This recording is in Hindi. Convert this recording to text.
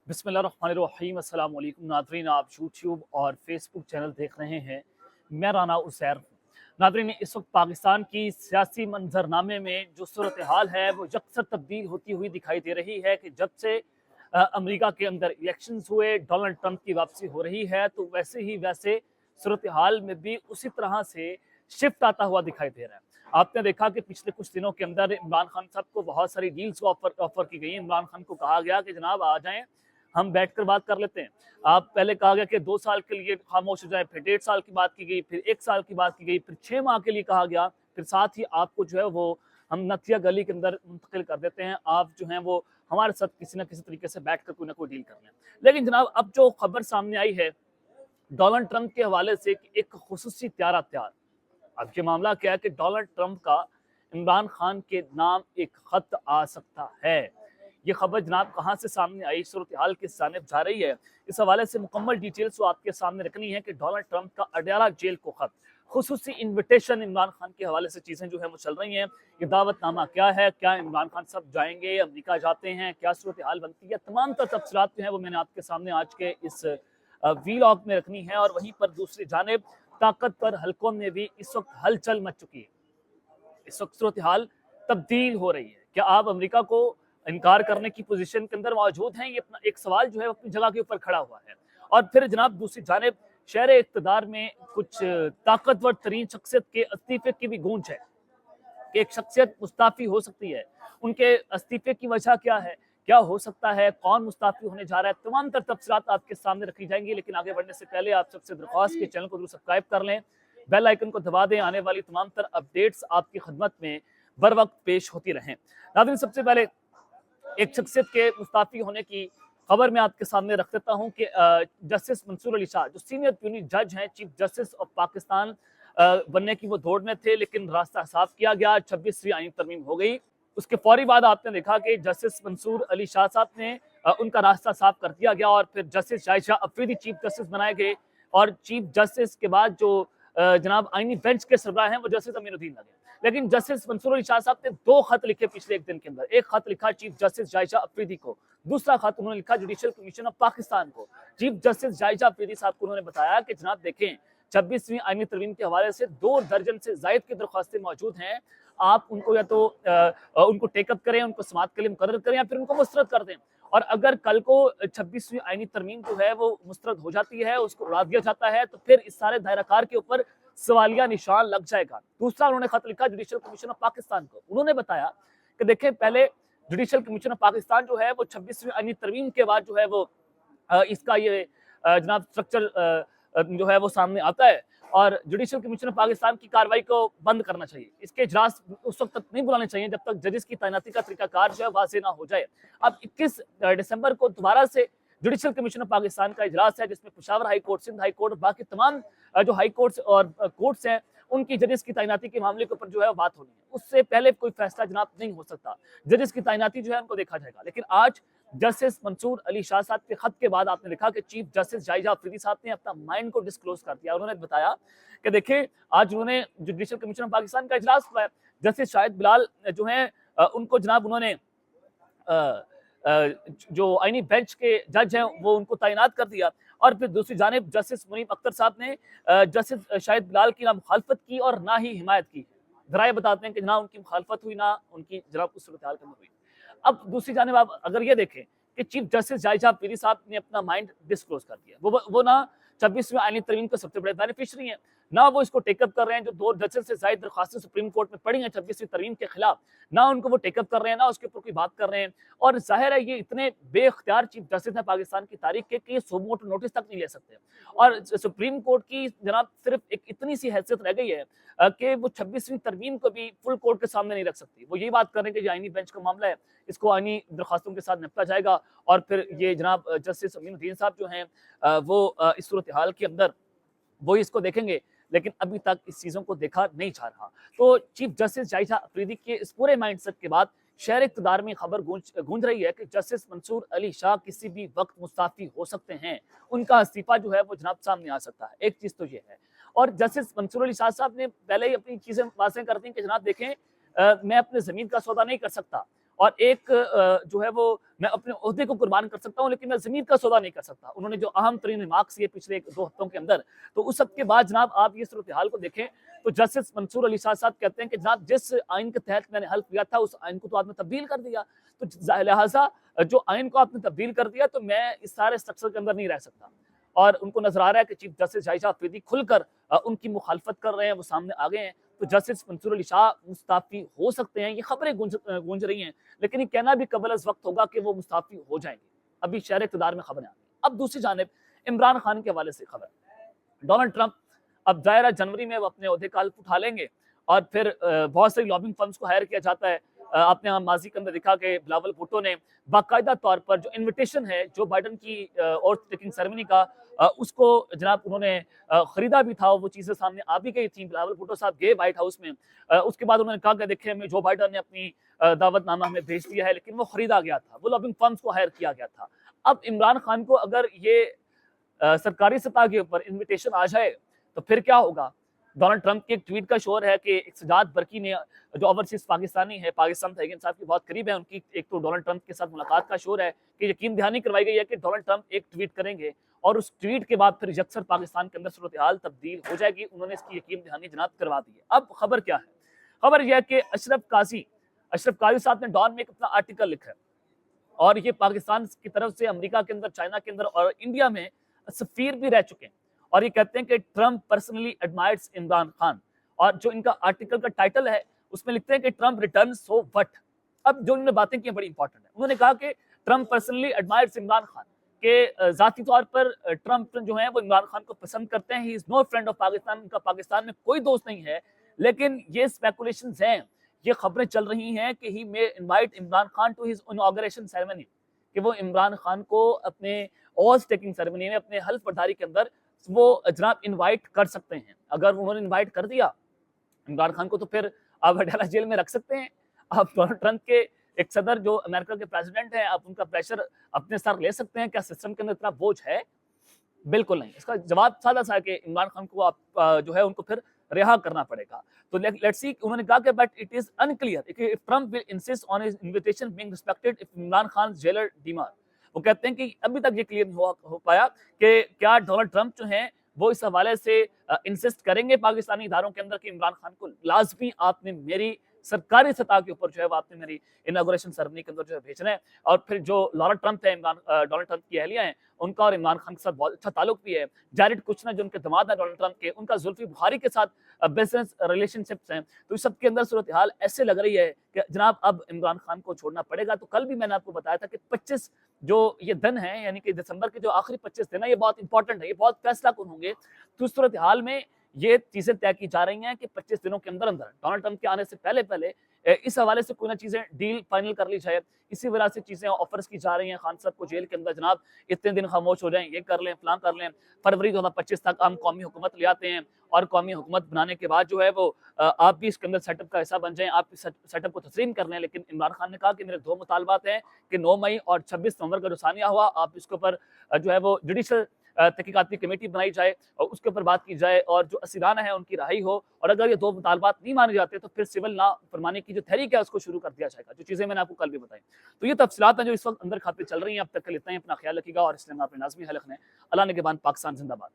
बिस्मिल्लाहिर्रहमानिर्रहीम अस्सलाम वालेकुम नाज़रीन, आप यूट्यूब और फेसबुक चैनल देख रहे हैं। मैं राना उसैर हूँ। नाज़रीन, इस वक्त पाकिस्तान की सियासी मंजरनामे में जो सूरत हाल है वो यकसर तब्दील होती हुई दिखाई दे रही है कि जब से अमेरिका के अंदर इलेक्शंस हुए, डोनाल्ड ट्रंप की वापसी हो रही है, तो वैसे सूरत हाल में भी उसी तरह से शिफ्ट आता हुआ दिखाई दे रहा है। आपने देखा कि पिछले कुछ दिनों के अंदर इमरान खान साहब को बहुत सारी डील्स ऑफर की गई। इमरान खान को कहा गया कि जनाब आ जाएं, हम बैठकर बात कर लेते हैं। आप पहले कहा गया कि 2 साल के लिए खामोश हो जाए, फिर 1.5 साल की बात की गई, फिर 1 साल की बात की गई, फिर 6 माह के लिए कहा गया, फिर साथ ही आपको जो है वो हम नथिया गली के अंदर मुंतकिल कर देते हैं, आप जो हैं वो हमारे साथ किसी न किसी तरीके से बैठकर कोई ना कोई डील कर लें। लेकिन जनाब अब जो खबर सामने आई है डोनाल्ड ट्रंप के हवाले से कि एक खुसूसी त्यार। अब ये मामला क्या है कि डोनाल्ड ट्रंप का इमरान खान के नाम एक खत आ सकता है। ये खबर जनाब कहाँ से सामने आई, सूरत हाल किस जानिब जा रही है, इस हवाले से मुकम्मल डिटेल्स आपके सामने रखनी है कि डोनाल्ड ट्रंप का अडयाला जेल को खत, खुसूसी इन्विटेशन इमरान खान के हवाले से चीज़ें जो है वो चल रही हैं। ये दावतनामा क्या है, क्या इमरान खान साहब जाएंगे, अमेरिका जाते हैं, क्या सूरत हाल बनती है, तमाम तफसीलात जो है वो मैंने आपके सामने आज के इस वीलॉग में रखनी है। और वहीं पर दूसरी जानिब ताकतवर हलकों में भी इस वक्त हलचल मच चुकी है। इस वक्त सूरत हाल तब्दील हो रही है। क्या आप अमेरिका को इनकार करने की पोजीशन के अंदर मौजूद हैं? ये अपना एक सवाल जो है अपनी जगह के ऊपर खड़ा हुआ है। और फिर जनाब दूसरी जानिब शहर इक़्तिदार में कुछ ताकतवर तरीन शख्सियत के इस्तीफे की भी गूंज है कि एक शख्सियत मुस्ताफ़ी हो सकती है। उनके इस्तीफे की वजह क्या है, क्या हो सकता है, कौन मुस्ताफ़ी होने जा रहा है, तमाम तर तफसीलात आपके सामने रखी जाएंगी। लेकिन आगे बढ़ने से पहले आप सबसे दरख्वास्त के चैनल को जरूर सब्सक्राइब कर लें, बेल आइकन को दबा दें, आने वाली तमाम तर अपडेट्स आपकी खिदमत में बर वक्त पेश होती रहें। नाज़रीन, सबसे पहले एक शख्सियत के मुस्ताफ़ी होने की खबर मैं आपके सामने रख देता हूँ कि जस्टिस मंसूर अली शाह जो सीनियर प्यूनी जज हैं, चीफ जस्टिस ऑफ पाकिस्तान बनने की वो दौड़ में थे, लेकिन रास्ता साफ किया गया, 26वीं आईन तरमीम हो गई। उसके फौरी बाद आपने देखा कि जस्टिस मंसूर अली शाह साहब ने उनका रास्ता साफ कर दिया गया और फिर जस्टिस जायशा अफरीदी चीफ जस्टिस बनाए गए। और चीफ जस्टिस के बाद जो जनाब आईनी बेंच के सरबराह हैं वो जस्टिस अमीनुद्दीन लगे। लेकिन जस्टिस मंसूर अली शाह साहब ने 2 खत लिखे पिछले एक दिन के अंदर। एक खत लिखा चीफ जस्टिस जायशा अफरीदी को, दूसरा खत उन्होंने लिखा जुडिशियल कमीशन ऑफ पाकिस्तान को। चीफ जस्टिस जायशा अफरीदी साहब को उन्होंने बताया कि जनाब देखें, 26वीं आईनी तरमीम के हवाले से 2 दर्जन से जायद की दरख्वास्तें मौजूद हैं। आप उनको या तो उनको टेकअप करें, उनको समाअत के लिए मुकर्रर करें, या फिर उनको मुस्तरद कर दें। और अगर कल को 26वीं आईनी तरमीम जो है वो मुस्तरद हो जाती है, उसको उड़ा दिया जाता है, तो फिर इस सारे दायराकार के ऊपर सवालिया निशान लग जाएगा। दूसरा उन्होंने खत लिखा जुडिशियल कमीशन ऑफ पाकिस्तान को। उन्होंने बताया कि देखें, पहले जुडिशियल कमीशन ऑफ पाकिस्तान जो है वो 26वीं आईनी तरमीम के बाद जो है वो इसका ये जनाब स्ट्रक्चर जो है वो सामने आता है और जुडिशियल कमीशन ऑफ पाकिस्तान की कार्रवाई को बंद करना चाहिए। इसके इजलास उस वक्त तक नहीं बुलाने चाहिए जब तक जजेस की तैनाती का तरीकाकार जो है वाज़ेह ना हो जाए। अब 21 दिसंबर को दोबारा से जुडिशियल कमीशन ऑफ पाकिस्तान का इजलास है, जिसमें Peshawar high court, Sindh high court और बाकी तमाम जो हाई कोर्ट्स और कोर्ट्स हैं, उनकी जजेस की तैनाती के मामले के ऊपर जो है बात होनी है। उससे पहले कोई फैसला जनाब नहीं हो सकता। जजेस की तैनाती जो है उनको देखा जाएगा। लेकिन आज जस्टिस मंसूर अली शाह साहब के खत के बाद आपने लिखा कि चीफ जस्टिस जायशा अफरीदी साहब ने अपना माइंड को डिस्क्लोज कर दिया। उन्होंने बताया कि देखिए, आज उन्होंने जुडिशियल कमीशन ऑफ पाकिस्तान का इजलास हुआ है। जस्टिस शाहिद बिलाल जो है उनको जनाब उन्होंने जो आईनी बेंच के जज हैं वो उनको तैनात कर दिया। और फिर दूसरी जानिब जस्टिस मुनीब अख्तर साहब ने जस्टिस शाहिद बिलाल की ना मुखालफत की और ना ही हिमायत की। जराए बताते हैं कि ना उनकी मुखालफत हुई, ना उनकी जनाब उस सूरत हाल के अंदर हुई। अब दूसरी जानिब आप अगर ये देखें कि चीफ जस्टिस जायशा अफरीदी साहब ने अपना माइंड डिस्क्लोज कर दिया। वो ना 26वीं आईनी तरमीम के सबसे बड़े बेनिफिशरी हैं, ना वो इसको टेकअप कर रहे हैं। जो 2 दर्जन से ज्यादा दरखास्तें सुप्रीम कोर्ट में पड़ी हैं 26वीं तरमीम के खिलाफ, ना उनको वो टेकअप कर रहे हैं, ना उसके ऊपर कोई बात कर रहे हैं। और जाहिर है ये इतने बेख्तियार चीफ जस्टिस हैं पाकिस्तान की तारीख के कि ये सुमोटो नोटिस तक नहीं ले सकते। और सुप्रीम कोर्ट की जनाब सिर्फ एक इतनी सी हैसियत रह गई है कि वो 26वीं तरमीम को भी फुल कोर्ट के सामने नहीं रख सकती। वो यही बात कर रहे हैं कि आईनी बेंच का मामला है, इसको आईनी दरखास्तों के साथ निपटा जाएगा। और फिर ये जनाब जस्टिस अमीनुद्दीन साहब जो हैं वो इस सूरत हाल के अंदर वो इसको देखेंगे। लेकिन अभी तक इस चीज़ों को देखा नहीं जा रहा। तो चीफ जस्टिस जायशा अफरीदी के इस पूरे माइंडसेट के बाद शहर इक़्तिदार में खबर गूंज रही है कि जस्टिस मंसूर अली शाह किसी भी वक्त मुस्ताफ़ी हो सकते हैं। उनका इस्तीफा जो है वो जनाब सामने आ सकता है। एक चीज़ तो ये है। और जस्टिस मंसूर अली शाह साहब ने पहले ही अपनी चीज़ें वाज़ेह कर दी कि जनाब देखें, मैं अपने ज़मीन का सौदा नहीं कर सकता और एक जो है वो मैं अपने ओहदे को कुर्बान कर सकता हूँ लेकिन मैं ज़मीर का सौदा नहीं कर सकता। उन्होंने जो अहम तरीन रिमार्क्स किए पिछले 1-2 हफ्तों के अंदर, तो उस सब के बाद जनाब आप ये सूरत-ए-हाल को देखें तो जस्टिस मंसूर अली शाह साहब कहते हैं कि जनाब जिस आइन के तहत मैंने हल्फ लिया था उस आइन को तो आपने तब्दील कर दिया, तो लिहाजा जो आइन को आपने तब्दील कर दिया तो मैं इस सारे स्ट्रक्चर के अंदर नहीं रह सकता। और उनको नजर आ रहा है कि चीफ जस्टिस जायशा अफरीदी खुलकर उनकी मुखालफत कर रहे हैं, वो सामने आ गए हैं। तो जस्टिस मंसूर अली शाह मुस्ताफी हो सकते हैं, ये खबरें गूंज रही हैं, लेकिन ये कहना भी कबल अज़ वक्त होगा कि वो मुस्ताफी हो जाएंगे। अभी शहर इक़्तिदार में खबरें आ रही हैं। अब दूसरी जानिब इमरान खान के हवाले से खबर, डोनाल्ड ट्रंप अब ज़ाहिर है जनवरी में वो अपने ओहदे का हल्फ उठा लेंगे और फिर बहुत सारी लॉबिंग फर्म्स को हायर किया जाता है। आपने यहाँ माजी के अंदर देखा कि बिलावल भुट्टो ने बाकायदा तौर पर जो इन्विटेशन है जो बाइडन की ओथ टेकिंग सेरेमनी का उसको जनाब उन्होंने खरीदा भी था, वो चीज़ें सामने आ भी गई थी। बिलावल भुट्टो साहब गए व्हाइट हाउस में, उसके बाद उन्होंने कहा कि देखिए हमें जो बाइडन ने अपनी दावतनामा हमें भेज दिया है, लेकिन वो खरीदा गया था, वो लॉबिंग फर्म्स को हायर किया गया था। अब इमरान खान को अगर ये सरकारी सतह के ऊपर इन्विटेशन आ जाए तो फिर क्या होगा? डोनाल्ड ट्रंप के एक ट्वीट का शोर है कि एक सजाद बरकी ने जो ओवरसीज पाकिस्तानी है, पाकिस्तान तहरीक इंसाफ के बहुत करीब है, उनकी एक तो डोनाल्ड ट्रंप के साथ मुलाकात का शोर है कि यकीन दहानी करवाई गई है कि डोनाल्ड ट्रंप एक ट्वीट करेंगे और उस ट्वीट के बाद फिर यकसर पाकिस्तान के अंदर सूरत-ए-हाल तब्दील हो जाएगी। उन्होंने इसकी यकीन दहानी जनाब करवा दी है। अब खबर क्या है? खबर यह है कि अशरफ काज़ी साहब ने डॉन में एक अपना आर्टिकल लिखा है और ये पाकिस्तान की तरफ से अमेरिका के अंदर, चाइना के अंदर और इंडिया में सफीर भी रह चुके हैं और ये कहते हैं कि Trump personally admires Imran Khan. और जो इनका आर्टिकल का टाइटल है उसमें लिखते हैं कि ट्रंप रिटर्न सो व्हाट। अब जो इन्होंने बातें की बड़ी इंपॉर्टेंट है। उन्होंने कहा कि Trump personally admires Imran Khan के जाती तौर पर ट्रंप जो है वो इमरान खान को पसंद करते हैं। He is no friend of Pakistan, उनका पाकिस्तान में कोई दोस्त नहीं है। लेकिन ये स्पेकुलेशंस हैं, ये खबरें चल रही हैं कि he may invite Imran Khan to his inauguration ceremony, कि वो इमरान खान को अपने ऑज टेकिंग सेरेमनी में, अपने हल्फ बर्दारी के अंदर वो जनाब इनवाइट कर सकते हैं। अगर उन्होंने इनवाइट कर दिया इमरान खान को तो फिर आप अडाला जेल में रख सकते हैं। आप डोनाल्ड ट्रंप के एक सदर जो अमेरिका के प्रेसिडेंट हैं, आप उनका प्रेशर अपने सर ले सकते हैं। क्या सिस्टम के अंदर इतना बोझ है? बिल्कुल नहीं। इसका जवाब सादा सा है कि इमरान खान को आप जो है उनको फिर रिहा करना पड़ेगा। तो लेट्स सी, उन्होंने कहा कि but it is unclear if Trump will insist on his invitation being respected if Imran Khan jailer demand. वो कहते हैं कि अभी तक ये क्लियर नहीं हो पाया कि क्या डोनाल्ड ट्रंप जो हैं वो इस हवाले से इंसिस्ट करेंगे पाकिस्तानी इदारों के अंदर कि इमरान खान को लाजमी आपने मेरी सरकारी सतह के ऊपर जो है वो आपने मेरी इनॉग्रेशन सेरेमनी के अंदर जो है भेजना है। और फिर जो लॉरा ट्रंप है, डोनाल्ड ट्रंप की अहलिया हैं, उनका और इमरान खान के साथ बहुत अच्छा ताल्लुक भी है। जैरेड कुशनर जो उनके दामाद हैं डोनाल्ड ट्रंप के, उनका जुल्फी बुखारी के साथ बिजनेस रिलेशनशिप्स हैं। तो इस सब के अंदर सूरत हाल ऐसे लग रही है कि जनाब अब इमरान खान को छोड़ना पड़ेगा। तो कल भी मैंने आपको बताया था कि 25 जो ये दिन है, यानी कि दिसंबर के जो आखिरी 25 दिन है, ये बहुत इंपॉर्टेंट है, ये बहुत फैसला कुन होंगे। तो इस सूरत हाल में ये चीजें तय की जा रही हैं कि 25 दिनों के अंदर अंदर डोनाल्ड ट्रंप के आने से पहले पहले इस हवाले से कोई ना चीजें डील फाइनल कर ली जाए। इसी वजह से चीजें ऑफर्स की जा रही हैं खान साहब को जेल के अंदर, जनाब इतने दिन खामोश हो जाएं, ये कर लें, फलां कर लें, फरवरी 2025 तक हम कौमी हुकूमत ले आते हैं और कौमी हुकूमत बनाने के बाद जो है वो आप भी इसके अंदर सेटअप का हिस्सा बन जाएं, आप इस सेटअप को तस्लीम कर लें। लेकिन इमरान खान ने कहा कि मेरे 2 मुतालबात हैं कि 9 मई और 26 नवंबर का जो सानिया हुआ, आप इसके ऊपर जो है वो जुडिशल तहकीकाती कमेटी बनाई जाए और उसके ऊपर बात की जाए और जो असीराना है उनकी रिहाई हो। और अगर ये 2 मुतालबात नहीं माने जाते तो फिर सिविल ना फरमाने की जो तहरीक है उसको शुरू कर दिया जाएगा, जो चीज़ें मैंने आपको कल भी बताई। तो ये तफसीलात हैं जो इस वक्त अंदर खाते चल रही हैं। अब तक के लिए इतना ही। अपना ख्याल रखिएगा और इसलिए अपने नाज़मीन हलक़ ने अल्लाह निगहबान, पाकिस्तान जिंदाबाद।